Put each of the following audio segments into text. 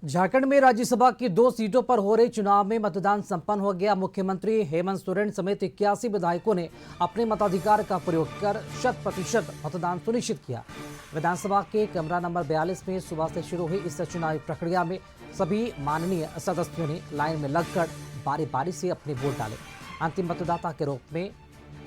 झारखंड में राज्यसभा की 2 सीटों पर हो रहे चुनाव में मतदान संपन्न हो गया। मुख्यमंत्री हेमंत सोरेन समेत 81 विधायकों ने अपने मताधिकार का प्रयोग कर 100% मतदान सुनिश्चित किया। विधानसभा के कमरा नंबर 42 में सुबह से शुरू हुई इस चुनावी प्रक्रिया में सभी माननीय सदस्यों ने लाइन में लगकर बारी बारी से अपने वोट डाले। अंतिम मतदाता के रूप में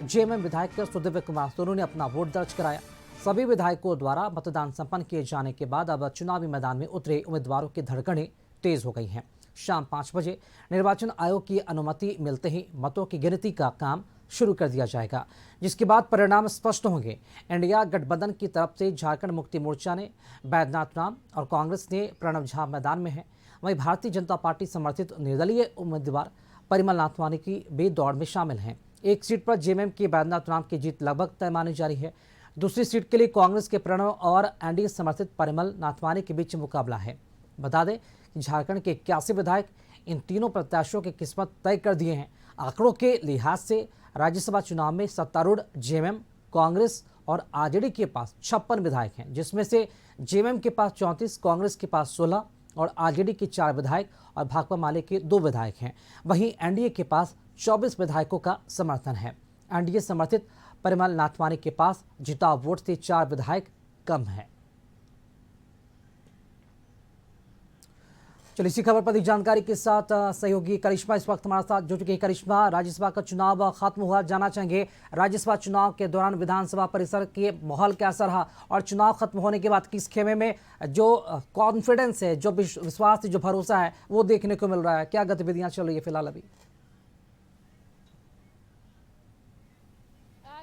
जेएमएम विधायक सुदिव्य कुमार सोनू ने अपना वोट दर्ज कराया। सभी विधायकों द्वारा मतदान संपन्न किए जाने के बाद अब चुनावी मैदान में उतरे उम्मीदवारों की धड़कनें तेज हो गई हैं। शाम 5 बजे निर्वाचन आयोग की अनुमति मिलते ही मतों की गिनती का काम शुरू कर दिया जाएगा, जिसके बाद परिणाम स्पष्ट होंगे। इंडिया गठबंधन की तरफ से झारखंड मुक्ति मोर्चा ने बैद्यनाथ राम और कांग्रेस ने प्रणव झा मैदान में है। वहीं भारतीय जनता पार्टी समर्थित निर्दलीय उम्मीदवार परिमल नाथवानी की भी दौड़ में शामिल हैं। एक सीट पर जेएमएम के बैद्यनाथ राम की जीत लगभग तय मानी जा रही है। दूसरी सीट के लिए कांग्रेस के प्रणव और एनडीए समर्थित परिमल नाथवानी के बीच मुकाबला है। बता दें कि झारखंड के 81 विधायक इन तीनों प्रत्याशियों की किस्मत तय कर दिए हैं। आंकड़ों के लिहाज से राज्यसभा चुनाव में सत्तारूढ़ जेएमएम, कांग्रेस और आरजेडी के पास 56 विधायक हैं, जिसमें से जेएमएम के पास 34, कांग्रेस के पास 16 और आरजेडी के 4 विधायक और भाकपा माले के 2 विधायक हैं। वहीं एनडीए के पास 24 विधायकों का समर्थन है। एनडीए समर्थित परिमल नाथवानी के पास जिताव वोट से 4 विधायक कम है। चलिए इसी खबर पर अधिक जानकारी के साथ सहयोगी करिश्मा इस वक्त हमारे साथ जुड़ चुकी है। करिश्मा, राज्यसभा का चुनाव खत्म हुआ, जानना चाहेंगे राज्यसभा चुनाव के दौरान विधानसभा परिसर के माहौल कैसा रहा और चुनाव खत्म होने के बाद किस खेमे में जो कॉन्फिडेंस है, जो विश्वास, जो भरोसा है वो देखने को मिल रहा है? क्या गतिविधियां चल रही है फिलहाल अभी?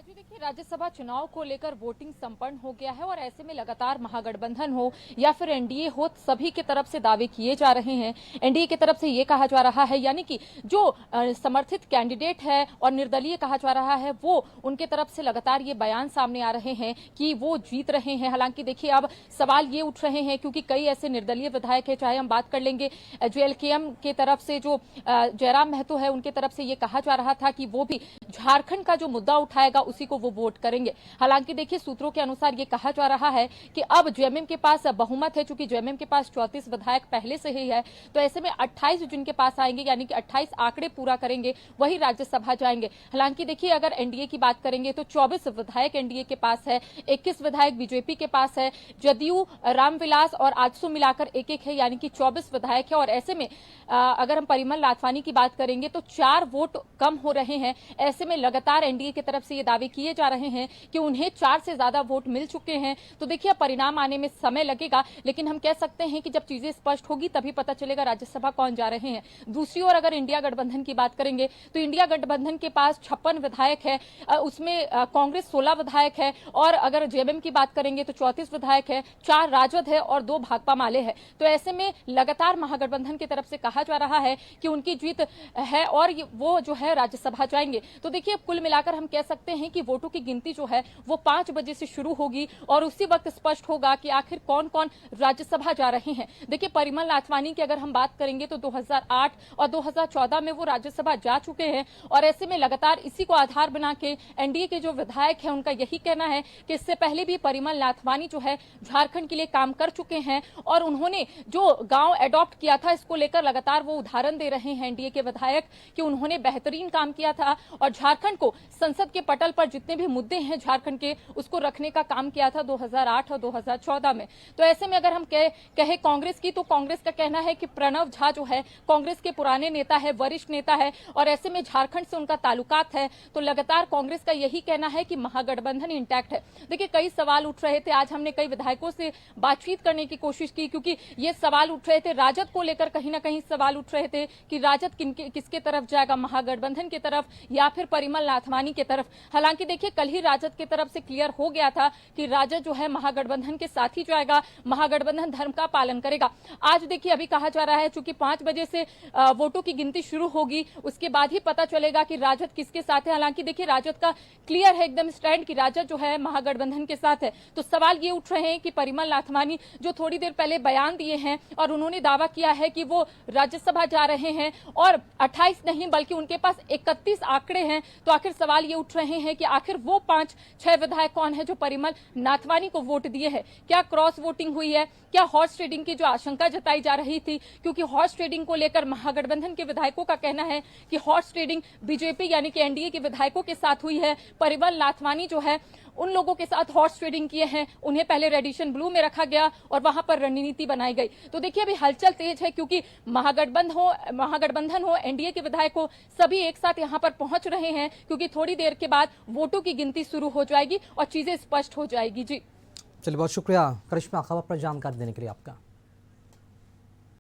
देखिए, राज्यसभा चुनाव को लेकर वोटिंग संपन्न हो गया है और ऐसे में लगातार महागठबंधन हो या फिर एनडीए हो, सभी की तरफ से दावे किए जा रहे हैं। एनडीए की तरफ से ये कहा जा रहा है, यानी कि जो समर्थित कैंडिडेट है और निर्दलीय कहा जा रहा है, वो उनके तरफ से लगातार ये बयान सामने आ रहे हैं कि वो जीत रहे हैं। हालांकि देखिए, अब सवाल ये उठ रहे हैं क्योंकि कई ऐसे निर्दलीय विधायक है, चाहे हम बात कर लेंगे जेएलकेएम की तरफ से जो जयराम महतो है, उनके तरफ से ये कहा जा रहा था कि वो भी झारखंड का जो मुद्दा उठाएगा उसी को वो वोट करेंगे। हालांकि देखिए, सूत्रों के अनुसार ये कहा जा रहा है कि अब जेएमएम के पास बहुमत है, चूंकि जेएमएम के पास 34 विधायक पहले से ही है, तो ऐसे में 28 जिनके पास आएंगे, यानी कि 28 आंकड़े पूरा करेंगे, वही राज्यसभा जाएंगे। हालांकि देखिए, अगर एनडीए की बात करेंगे तो 24 विधायक एनडीए के पास है, 21 विधायक बीजेपी के पास है, जदयू, रामविलास और आजसू मिलाकर एक है, यानी कि 24 विधायक है। और ऐसे में अगर हम परिमल नाथवानी की बात करेंगे तो 4 वोट कम हो रहे हैं। ऐसे में लगातार एनडीए की तरफ से ये दावे किए जा रहे हैं कि उन्हें 4 से ज्यादा वोट मिल चुके हैं। तो देखिए, परिणाम आने में समय लगेगा, लेकिन हम कह सकते हैं कि जब चीजें स्पष्ट होगी तभी पता चलेगा राज्यसभा कौन जा रहे हैं। दूसरी ओर अगर इंडिया गठबंधन की बात करेंगे तो इंडिया गठबंधन के पास 56 विधायक है, उसमें कांग्रेस 16 विधायक है और अगर जेएमएम की बात करेंगे तो 34 विधायक है, 4 राजद है और 2 भाकपा माले है। तो ऐसे में लगातार महागठबंधन की तरफ से कहा जा रहा है कि उनकी जीत है और वो जो है राज्यसभा जाएंगे। तो देखिए, कुल मिलाकर हम कह सकते हैं कि वोटों की गिनती जो है वो 5 बजे से शुरू होगी और उसी वक्त स्पष्ट होगा कि आखिर कौन कौन राज्यसभा जा रहे हैं। देखिए, परिमल नाथवानी की अगर हम बात करेंगे तो 2008 और 2014 में वो राज्यसभा जा चुके हैं और ऐसे में लगातार इसी को आधार बना के एनडीए के जो विधायक हैं उनका यही कहना है कि इससे पहले भी परिमल नाथवानी जो है झारखंड के लिए काम कर चुके हैं और उन्होंने जो गांव एडॉप्ट किया था, इसको लेकर लगातार वो उदाहरण दे रहे हैं एनडीए के विधायक कि उन्होंने बेहतरीन काम किया था और झारखंड को संसद के पटल पर जितने भी मुद्दे हैं झारखंड के, उसको रखने का काम किया था 2008 और 2014 में। तो ऐसे में अगर हम कहे कांग्रेस की, तो कांग्रेस का कहना है कि प्रणव झा जो है कांग्रेस के पुराने नेता है, वरिष्ठ नेता है और ऐसे में झारखंड से उनका ताल्लुकात है। तो लगातार कांग्रेस का यही कहना है कि महागठबंधन इंटैक्ट है। देखिए, कई सवाल उठ रहे थे, आज हमने कई विधायकों से बातचीत करने की कोशिश की क्योंकि ये सवाल उठ रहे थे राजद को लेकर, कहीं ना कहीं सवाल उठ रहे थे कि राजद किसके तरफ जाएगा, महागठबंधन की तरफ या फिर परिमल नाथवानी की तरफ। हालांकि देखिए, कल ही राजद की तरफ से क्लियर हो गया था कि राजद जो है महागठबंधन के साथ ही जाएगा, महागठबंधन धर्म का पालन करेगा। आज देखिए, अभी कहा जा रहा है चूंकि 5 बजे से वोटों की गिनती शुरू होगी, उसके बाद ही पता चलेगा कि राजद किसके साथ है। हालांकि देखिए, राजद का क्लियर है एकदम स्टैंड कि राजद जो है महागठबंधन के साथ है। तो सवाल ये उठ रहे हैं कि परिमल नाथवानी जो थोड़ी देर पहले बयान दिए हैं और उन्होंने दावा किया है कि वो राज्यसभा जा रहे हैं और 28 नहीं बल्कि उनके पास 31 आंकड़े हैं, तो आखिर सवाल ये उठ रहे हैं कि आखिर वो 5-6 विधायक कौन है जो परिमल नाथवानी को वोट दिए हैं। क्या क्रॉस वोटिंग हुई है, क्या हॉर्स ट्रेडिंग की जो आशंका जताई जा रही थी, क्योंकि हॉर्स ट्रेडिंग को लेकर महागठबंधन के विधायकों का कहना है कि हॉर्स ट्रेडिंग बीजेपी यानी कि एनडीए के विधायकों के साथ हुई है। परिमल नाथवानी जो है उन लोगों के साथ हॉर्स ट्रेडिंग किए हैं, उन्हें पहले रेडिशन ब्लू में रखा गया और वहां पर रणनीति बनाई गई। तो देखिए अभी हलचल तेज है, क्योंकि महागठबंधन हो एनडीए के विधायक हो, सभी एक साथ यहां पर पहुंच रहे हैं, क्योंकि थोड़ी देर के बाद वोटों की गिनती शुरू हो जाएगी और चीजें स्पष्ट हो जाएगी। जी चलिए, बहुत शुक्रिया करिश्मा खबर पर जानकारी देने के लिए आपका।